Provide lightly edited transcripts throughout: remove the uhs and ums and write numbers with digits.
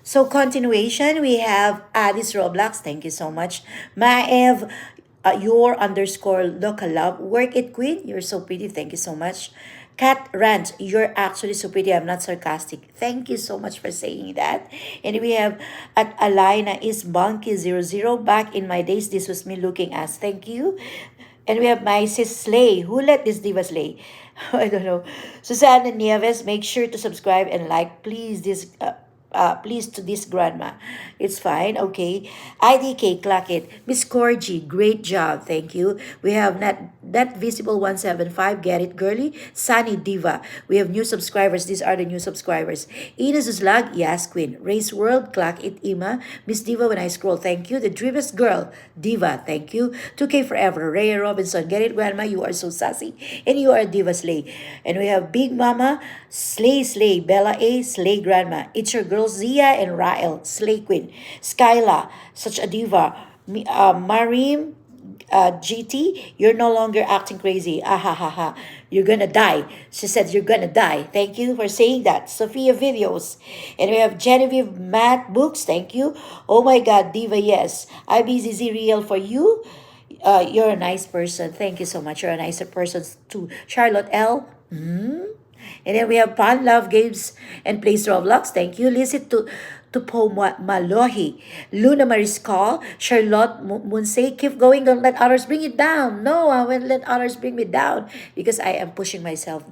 So continuation, we have Addis Roblox. Thank you so much. Maev, your underscore local love. Work it, queen. You're so pretty. Thank you so much. Cat Ranch, you're actually so pretty. I'm not sarcastic. Thank you so much for saying that. And we have at Alina is Bunky00. Back in my days, this was me looking as. Thank you. And we have my sis Slay. Who let this diva slay? I don't know. Susana Nieves, make sure to subscribe and like, please. Please to this grandma. It's fine, okay. IDK, clock it. Miss Corgi, great job, thank you. We have Net Visible 175, get it, girly. Sunny Diva, we have new subscribers. These are the new subscribers. Ina Zuzlag, yes, queen. Race World, clock it, Ima. Miss Diva, when I scroll, thank you. The Dreamest Girl, Diva, thank you. 2K Forever, Rhea Robinson, get it, grandma. You are so sassy, and you are Diva Slay. And we have Big Mama, Slay, Bella A, Slay Grandma. It's your girls Zia and Rael, Slay Queen. Skyla, such a diva. Marim, GT, you're no longer acting crazy. Ah ha ha ha. You're gonna die. She said you're gonna die. Thank you for saying that. Sophia Videos. And we have Genevieve Matt Books. Thank you. Oh my God, Diva, yes. IBZZ Real for you. You're a nice person. Thank you so much. You're a nicer person too. Charlotte L. And then we have Pan Love Games and Plays Roblox. Thank you. Listen to Po Malohi. Luna Mariscal. Charlotte Munsey. Keep going. Don't let others bring you down. No, I won't let others bring me down because I am pushing myself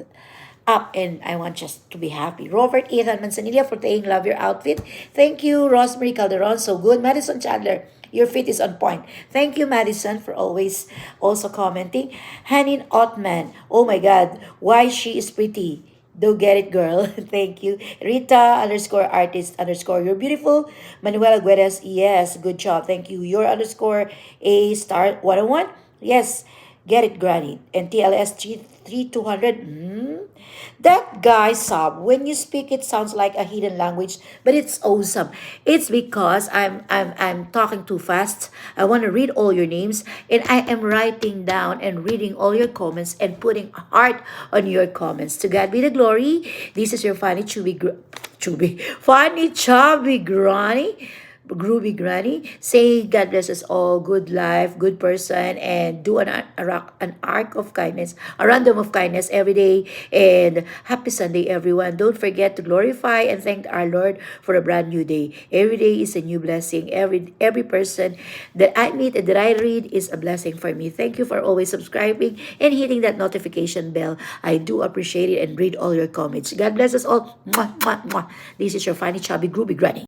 up and I want just to be happy. Robert Ethan Manzanilla for saying love your outfit. Thank you. Rosemary Calderon. So good. Madison Chandler. Your fit is on point. Thank you, Madison, for always also commenting. Hanin Otman. Oh my God. Why she is pretty. Do get it, girl. Thank you. Rita underscore artist underscore. You're beautiful. Manuela Guedes. Yes, good job. Thank you. Your underscore A star 101. Yes, get it, Granny. And TLS 3200. That guy sub, when you speak, it sounds like a hidden language, but it's awesome. It's because I'm talking too fast. I want to read all your names, and I am writing down and reading all your comments and putting a heart on your comments. To God be the glory. This is your funny chubby granny. Groovy Granny, say God bless us all, good life, good person, and do an arc of kindness, a random of kindness every day. And happy Sunday, everyone. Don't forget to glorify and thank our Lord for a brand new day. Every day is a new blessing. Every person that I meet and that I read is a blessing for me. Thank you for always subscribing and hitting that notification bell. I do appreciate it and read all your comments. God bless us all. Mwah, mwah, mwah. This is your funny chubby groovy Granny.